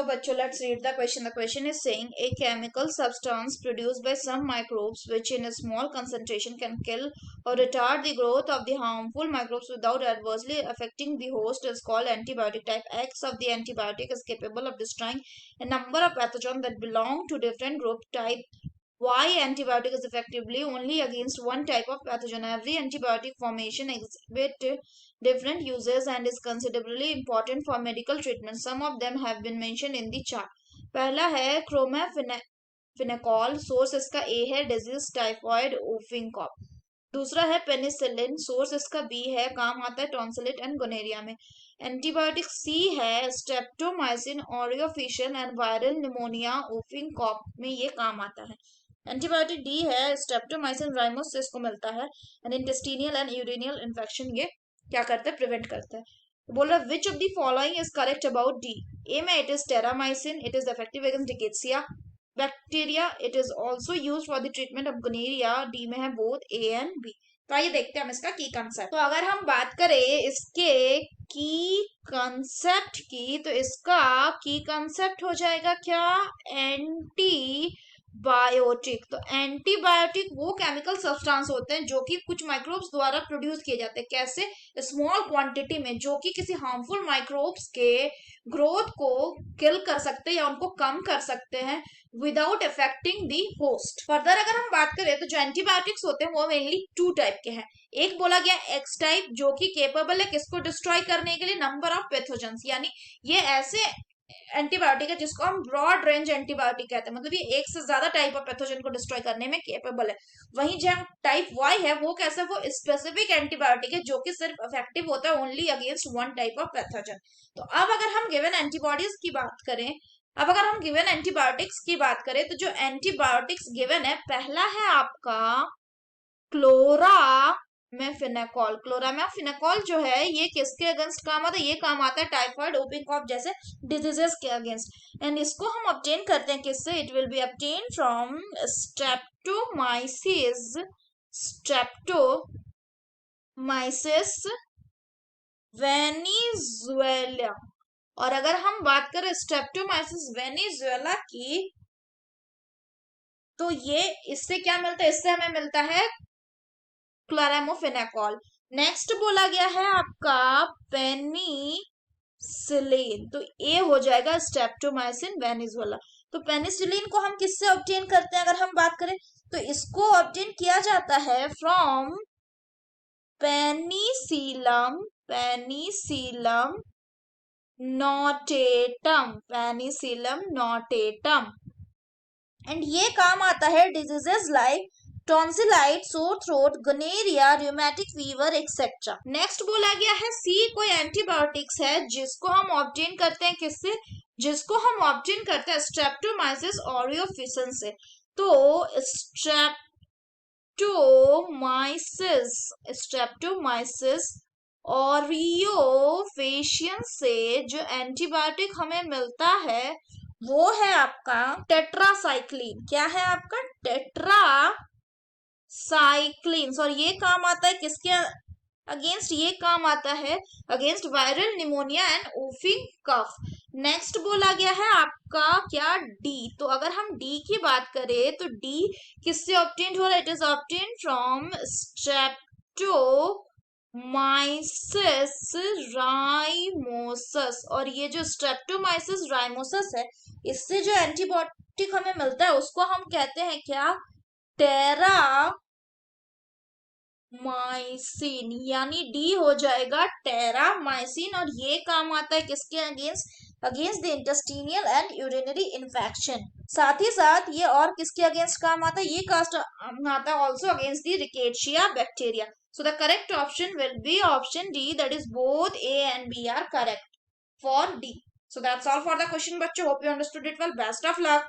So, bachcho, let's read the question. The question is saying a chemical substance produced by some microbes which in a small concentration can kill or retard the growth of the harmful microbes without adversely affecting the host is called antibiotic. Type X of the antibiotic is capable of destroying a number of pathogens that belong to different group. Type Y antibiotic is effectively only against one type of pathogen. Every antibiotic formation exhibits different uses and is considerably important for medical treatment. Some of them have been mentioned in the chart. पहला है क्रोमेफिनेकॉल, source इसका ए है disease typhoid ओफिंकॉप. दूसरा है penicillin, source इसका B है, काम आता है टॉन्सिलिट एंड गोनेरिया में. एंटीबायोटिक सी है स्ट्रेप्टोमाइसिन ऑरियोफिशियल एंड वायरल निमोनिया ओफिंकॉप में ये काम आता है. एंटीबायोटिक डी है स्ट्रेप्टोमाइसिन राइमोस से इसको मिलता है एंड इंटेस्टिनियल एंड यूरिनियल इन्फेक्शन ये क्या करता है, प्रिवेंट करता है. तो बोल रहा है which of the following is correct about D. A में it is terramycin, it is effective against rickettsia bacteria, it is also use for the treatment of gonorrhoea. D में है बोथ ए एंड बी. तो आइए देखते हैं हम इसका की कंसेप्ट. तो अगर हम बात करें इसके की कंसेप्ट की, तो इसका की कंसेप्ट हो जाएगा क्या, एंटी बायोटिक. तो एंटीबायोटिक वो केमिकल सब्सटेंस होते हैं जो कि कुछ माइक्रोब्स द्वारा प्रोड्यूस किए जाते हैं. कैसे, स्मॉल क्वांटिटी में, जो कि किसी हार्मफुल माइक्रोब्स के ग्रोथ को किल कर सकते हैं या उनको कम कर सकते हैं without affecting the host. Further अगर हम बात करें तो जो एंटीबायोटिक्स होते हैं वो मेनली टू टाइप के हैं. एक बोला गया एक्स टाइप, जो कि केपेबल है किसको डिस्ट्रॉय करने के लिए, नंबर ऑफ पैथोजेंस. यानी ये ऐसे एंटीबायोटिक है जिसको हम ब्रॉड रेंज एंटीबायोटिक कहते हैं, मतलब ये एक से ज्यादा टाइप ऑफ पैथोजन को डिस्ट्रॉय करने में केपेबल है. वहीं जो टाइप वाई है वो कैसा, वो स्पेसिफिक एंटीबायोटिक है जो कि सिर्फ इफेक्टिव होता है only against one type of pathogen. तो अब अगर हम गिवन एंटीबॉडीज की बात करें, अब अगर हम गिवन एंटीबायोटिक्स की बात करें, तो जो एंटीबायोटिक्स गिवन है, पहला है आपका क्लोरा में फिनेकॉल. क्लोरामेफिनेकॉल जो है ये किसके अगेंस्ट काम आता है, ये काम आता है टाइफाइड ओपिंकॉप जैसे डिजीजेस के अगेंस्ट. एंड इसको हम ऑब्टेन करते हैं किससे, it will be obtain from Streptomyces Venezuela. और अगर हम बात करें स्ट्रेप्टोमाइसिस वेनेजुएला की, तो ये इससे क्या मिलता है, इससे हमें मिलता है क्लोरामोफेनेकॉल. नेक्स्ट बोला गया है आपका पेनिसिलिन. तो ए हो जाएगा स्ट्रेप्टोमाइसिन वेनेजुएला. तो पेनिसिलिन को हम किससे ऑब्टेन करते हैं, अगर हम बात करें तो इसको ऑब्टेन किया जाता है फ्रॉम पेनिसिलम नोटेटम. एंड ये काम आता है diseases like tonsillitis, sore throat, gonorrhoea, rheumatic fever etcetera. Next बोला गया है सी कोई एंटीबायोटिक्स है जिसको हम ऑब्टेन करते हैं किससे, जिसको हम ऑब्टेन करते हैं स्ट्रेप्टोमाइसिस ऑरियोफिशियल से. तो स्ट्रेप्टोमाइसिस ऑरियोफिशियल से जो एंटीबायोटिक हमें मिलता है वो है आपका टेट्रासाइक्लिन. क्या है आपका, टेट्रासाइक्लिन. और ये काम आता है किसके अगेंस्ट, ये काम आता है against viral pneumonia and whooping cough. Next बोला गया है आपका क्या, डी. तो अगर हम डी की बात करें तो डी किससे ऑब्टेन हो रहा है, it is obtain from streptomyces rimosus. और ये जो स्ट्रेप्टोमाइसिस राइमोसस है, इससे जो एंटीबायोटिक हमें मिलता है उसको हम कहते हैं क्या, टेरामाइसिन. यानी डी हो जाएगा टेरामाइसिन. और ये काम आता है किसके against the intestinal and urinary infection. साथ ही साथ ये और किसके अगेंस्ट काम आता है, ये कास्ट आता है also against the rickettsia bacteria. So the correct option will be option D, that is both A and B are correct for D. So that's all for the question, bachcho. Hope you understood it well. Best of luck.